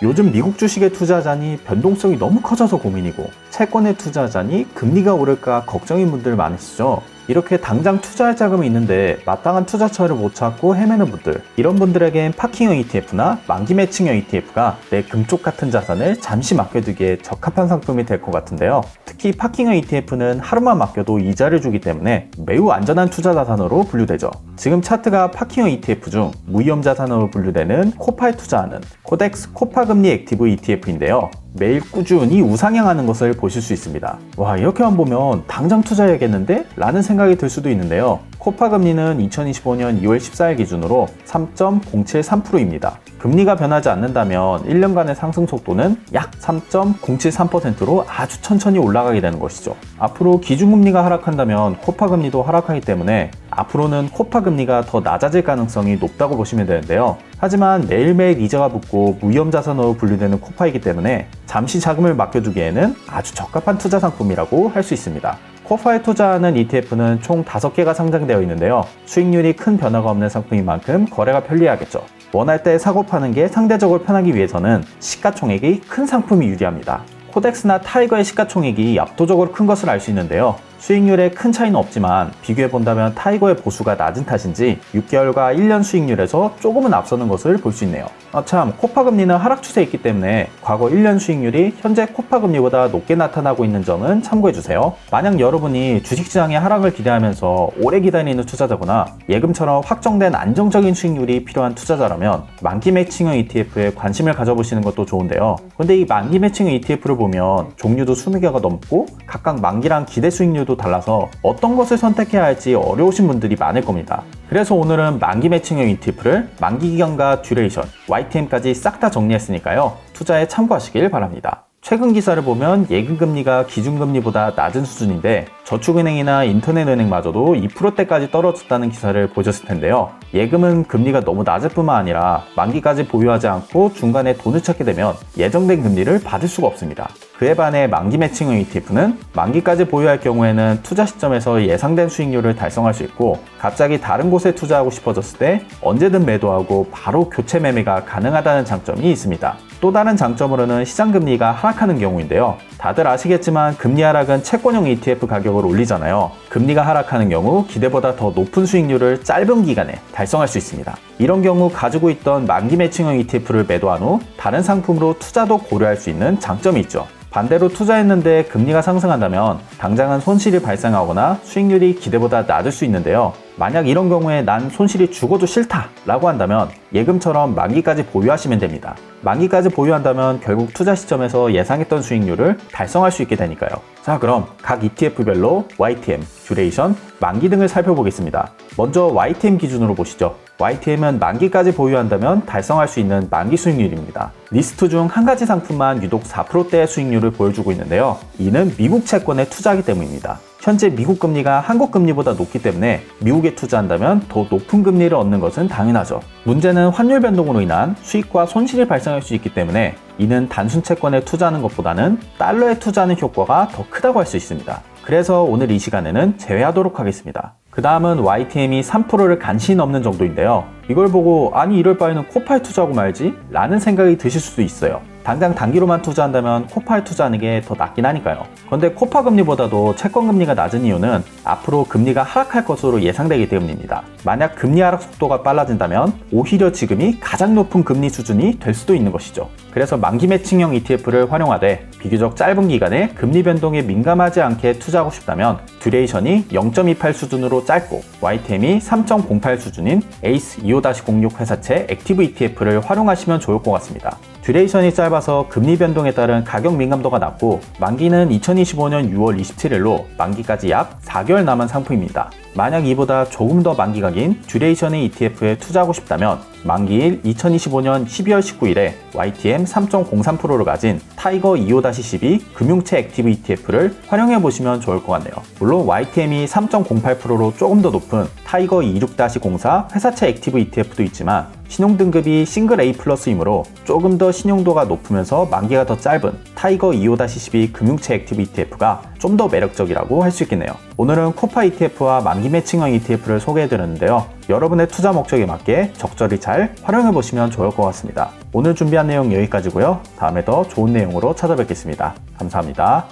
요즘 미국 주식에 투자하자니 변동성이 너무 커져서 고민이고 채권에 투자하자니 금리가 오를까 걱정인 분들 많으시죠? 이렇게 당장 투자할 자금이 있는데 마땅한 투자처를 못 찾고 헤매는 분들, 이런 분들에겐 파킹형 ETF나 만기 매칭형 ETF가 내 금쪽 같은 자산을 잠시 맡겨두기에 적합한 상품이 될 것 같은데요. 특히 파킹형 ETF는 하루만 맡겨도 이자를 주기 때문에 매우 안전한 투자 자산으로 분류되죠. 지금 차트가 파킹형 ETF 중 무위험 자산으로 분류되는 코파에 투자하는 코덱스 코파 금리 액티브 ETF인데요. 매일 꾸준히 우상향하는 것을 보실 수 있습니다. 와, 이렇게만 보면 당장 투자해야겠는데? 라는 생각이 들 수도 있는데요. 코파 금리는 2025년 2월 14일 기준으로 3.073%입니다. 금리가 변하지 않는다면 1년간의 상승 속도는 약 3.073%로 아주 천천히 올라가게 되는 것이죠. 앞으로 기준금리가 하락한다면 코파 금리도 하락하기 때문에 앞으로는 코파 금리가 더 낮아질 가능성이 높다고 보시면 되는데요. 하지만 매일매일 이자가 붙고 무위험 자산으로 분류되는 코파이기 때문에 잠시 자금을 맡겨두기에는 아주 적합한 투자 상품이라고 할 수 있습니다. 코파에 투자하는 ETF는 총 5개가 상장되어 있는데요. 수익률이 큰 변화가 없는 상품인 만큼 거래가 편리하겠죠. 원할 때 사고 파는 게 상대적으로 편하기 위해서는 시가총액이 큰 상품이 유리합니다. 코덱스나 타이거의 시가총액이 압도적으로 큰 것을 알 수 있는데요. 수익률에 큰 차이는 없지만 비교해본다면 타이거의 보수가 낮은 탓인지 6개월과 1년 수익률에서 조금은 앞서는 것을 볼 수 있네요. 참, 코파 금리는 하락 추세에 있기 때문에 과거 1년 수익률이 현재 코파 금리보다 높게 나타나고 있는 점은 참고해주세요. 만약 여러분이 주식시장의 하락을 기대하면서 오래 기다리는 투자자거나 예금처럼 확정된 안정적인 수익률이 필요한 투자자라면 만기 매칭형 ETF에 관심을 가져보시는 것도 좋은데요. 근데 이 만기 매칭형 ETF를 보면 종류도 20개가 넘고 각각 만기랑 기대 수익률도 달라서 어떤 것을 선택해야 할지 어려우신 분들이 많을 겁니다. 그래서 오늘은 만기 매칭형 ETF를 만기 기간과 듀레이션, YTM까지 싹 다 정리했으니까요. 투자에 참고하시길 바랍니다. 최근 기사를 보면 예금금리가 기준금리보다 낮은 수준인데 저축은행이나 인터넷은행마저도 2%대까지 떨어졌다는 기사를 보셨을 텐데요. 예금은 금리가 너무 낮을 뿐만 아니라 만기까지 보유하지 않고 중간에 돈을 찾게 되면 예정된 금리를 받을 수가 없습니다. 그에 반해 만기 매칭형 ETF는 만기까지 보유할 경우에는 투자 시점에서 예상된 수익률을 달성할 수 있고 갑자기 다른 곳에 투자하고 싶어졌을 때 언제든 매도하고 바로 교체 매매가 가능하다는 장점이 있습니다. 또 다른 장점으로는 시장금리가 하락하는 경우인데요. 다들 아시겠지만 금리 하락은 채권형 ETF 가격을 올리잖아요. 금리가 하락하는 경우 기대보다 더 높은 수익률을 짧은 기간에 달성할 수 있습니다. 이런 경우 가지고 있던 만기 매칭형 ETF를 매도한 후 다른 상품으로 투자도 고려할 수 있는 장점이 있죠. 반대로 투자했는데 금리가 상승한다면 당장은 손실이 발생하거나 수익률이 기대보다 낮을 수 있는데요. 만약 이런 경우에 난 손실이 죽어도 싫다 라고 한다면 예금처럼 만기까지 보유하시면 됩니다. 만기까지 보유한다면 결국 투자 시점에서 예상했던 수익률을 달성할 수 있게 되니까요. 자, 그럼 각 ETF별로 YTM, 듀레이션, 만기 등을 살펴보겠습니다. 먼저 YTM 기준으로 보시죠. YTM은 만기까지 보유한다면 달성할 수 있는 만기 수익률입니다. 리스트 중 한 가지 상품만 유독 4%대의 수익률을 보여주고 있는데요. 이는 미국 채권에 투자하기 때문입니다. 현재 미국 금리가 한국 금리보다 높기 때문에 미국에 투자한다면 더 높은 금리를 얻는 것은 당연하죠. 문제는 환율 변동으로 인한 수익과 손실이 발생할 수 있기 때문에 이는 단순 채권에 투자하는 것보다는 달러에 투자하는 효과가 더 크다고 할 수 있습니다. 그래서 오늘 이 시간에는 제외하도록 하겠습니다. 그 다음은 YTM이 3%를 간신히 넘는 정도인데요. 이걸 보고 아니 이럴 바에는 코파에 투자하고 말지? 라는 생각이 드실 수도 있어요. 당장 단기로만 투자한다면 코파에 투자하는 게 더 낫긴 하니까요. 그런데 코파 금리보다도 채권 금리가 낮은 이유는 앞으로 금리가 하락할 것으로 예상되기 때문입니다. 만약 금리 하락 속도가 빨라진다면 오히려 지금이 가장 높은 금리 수준이 될 수도 있는 것이죠. 그래서 만기 매칭형 ETF를 활용하되 비교적 짧은 기간에 금리 변동에 민감하지 않게 투자하고 싶다면 듀레이션이 0.28 수준으로 짧고 YTM이 3.08 수준인 에이스 25-06 회사채 액티브 ETF를 활용하시면 좋을 것 같습니다. 듀레이션이 짧아서 금리 변동에 따른 가격 민감도가 낮고 만기는 2025년 6월 27일로 만기까지 약 4개월 남은 상품입니다. 만약 이보다 조금 더 만기가 긴 듀레이션의 ETF에 투자하고 싶다면 만기일 2025년 12월 19일에 YTM 3.03%를 가진 타이거 25-12 금융채 액티브 ETF를 활용해 보시면 좋을 것 같네요. 물론 YTM이 3.08%로 조금 더 높은 타이거 26-04 회사채 액티브 ETF도 있지만 신용등급이 싱글 A 플러스이므로 조금 더 신용도가 높으면서 만기가 더 짧은 타이거 25-12 금융채 액티브 ETF가 좀 더 매력적이라고 할 수 있겠네요. 오늘은 코파 ETF와 만기 매칭형 ETF를 소개해드렸는데요. 여러분의 투자 목적에 맞게 적절히 잘 활용해보시면 좋을 것 같습니다. 오늘 준비한 내용 여기까지고요. 다음에 더 좋은 내용으로 찾아뵙겠습니다. 감사합니다.